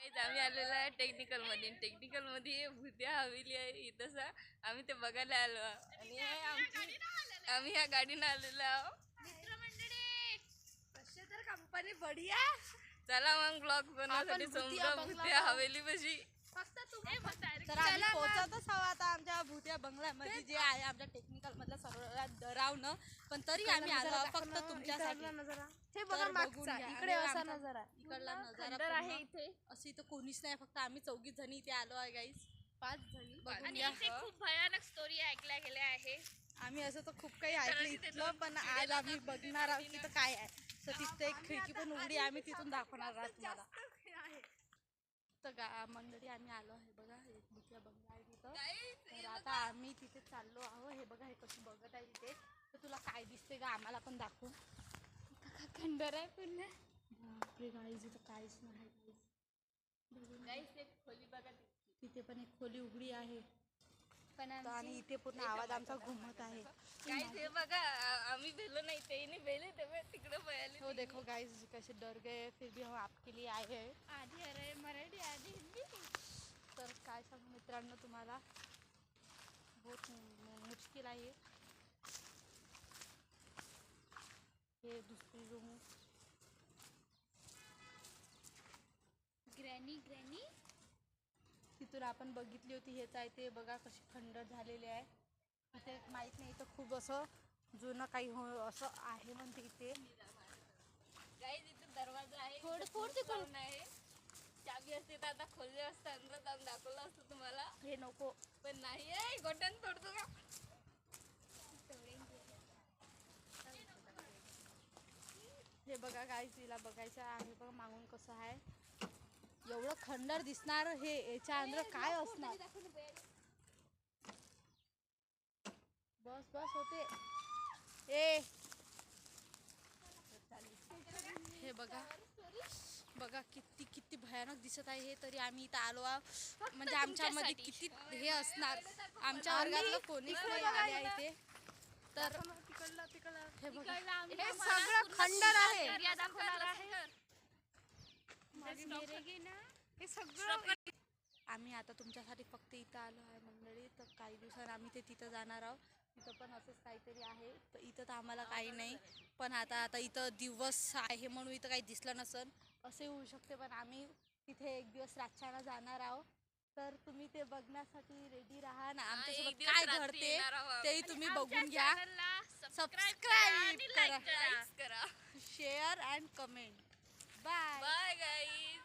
आम्ही आलेलो आहे टेक्निकल मध्ये भूत्या हवेली आहे इथं आम्ही ते बघायला आलो आणि आम्ही ह्या गाडीनं आलेलो आहो. कसे तर कंपनी बढिया. चला मग ब्लॉग बनवण्यासाठी समजा भूत्या हवेली बशी. तर आम्ही पोहोचतच हवा आता आमच्या भूत्या बंगल्यामध्ये जे आहे आमच्या टेक्निकल मधलं सगळ्यात डरावणं, पण तरी आम्ही आलो फक्त तुमच्यासाठी. हे बघा मागचा इकडे असा नजारा, इकडला नजारा आहे इथे. असं इथं कोणीच नाही, फक्त आम्ही 4 जणी इथे आलो आहे गाईस. 5 जणी. आणि इथे खूप भयानक स्टोरी ऐकल्या गेल्या आहे. आम्ही असं तर खूप काही ऐकलं इथलं, पण आज आम्ही बघणार आहोत की तर काय आहे. तर तिथे एक खिडकी पण उघडी, आम्ही तिथून दाखवणार आहोत तुम्हाला. तर मंडळी आम्ही आलो आहे बघा, एक भूतिया बंगला आहे तिथं. तर आता आम्ही तिथे चाललो आहो. हे बघा हे कसं बघत आहे तिथे. तर तुला काय दिसते का आम्हाला पण दाखवू. खंडर आहे पुन्हा. बापरे गाईज इथं काहीच नाही. एक खोली बघा तिथे पण एक खोली उघडी आहे, पण आणि इथे पूर्ण आवाज आमचा घुमत आहे. गाईज हे बघा आम्ही भेलो नाही, ते नाही भेले तेव्हा तिकडे पळाले. हो देखो गाइस कैसे डर गए, फिर भी हम आपके लिए आए हैं. आधी अरे मराठी आधी हिंदी. तर काय सांगू मित्रांनो तुम्हाला, बहुत मुश्किल आहे. हे दुसरी रूम ग्रॅनी तिथून आपण बघितली होती. हेच आहे ते बघा कशी खंडर झालेली आहे. इथे माहित नाही, तर खूप असं जुनं काही असं आहे म्हणते इथे. गाईज इथे दरवाजा आहे, फोड आहे. चाबी असते तर आता खोलले असतं, अंदर जाऊन दाखवलं असतं तुम्हाला. हे नको, पण नाही आहे. गोट्यान तोडतो का. हे बघा गाईज तिला बघायचं आहे बघा मागून कसं आहे. एवढं खंडर दिसणार, हे याच्या अंदर काय असणार. बस होते ए. हे बघा किती भयानक दिसत आहे हे. तरी आम्ही इथं आलो आहोत, म्हणजे आमच्यामध्ये किती हे असणार. आमच्या वर्गातलं कोणीच नाही आले आहे इथे. तर हे बघा हे सगळं खंडर आहे. हे सगळं आम्ही आता तुमच्यासाठी फक्त इथं आलो आहे मंडळी. तर काही दिवसांनी आम्ही तिथं जाणार आहोत. तिथं पण असंच काहीतरी आहे. तर इथं तर आम्हाला काही नाही, पण आता इथं दिवस आहे म्हणून इथं काही दिसलं नसन असे होऊ शकते. पण आम्ही तिथे एक दिवस रातच्याला जाणार आहोत. तर तुम्ही ते बघण्यासाठी रेडी राहा ना. आमच्यासोबत काय घडते तेही तुम्ही बघून घ्या. सबस्क्राईब करा, share and comment. Bye guys.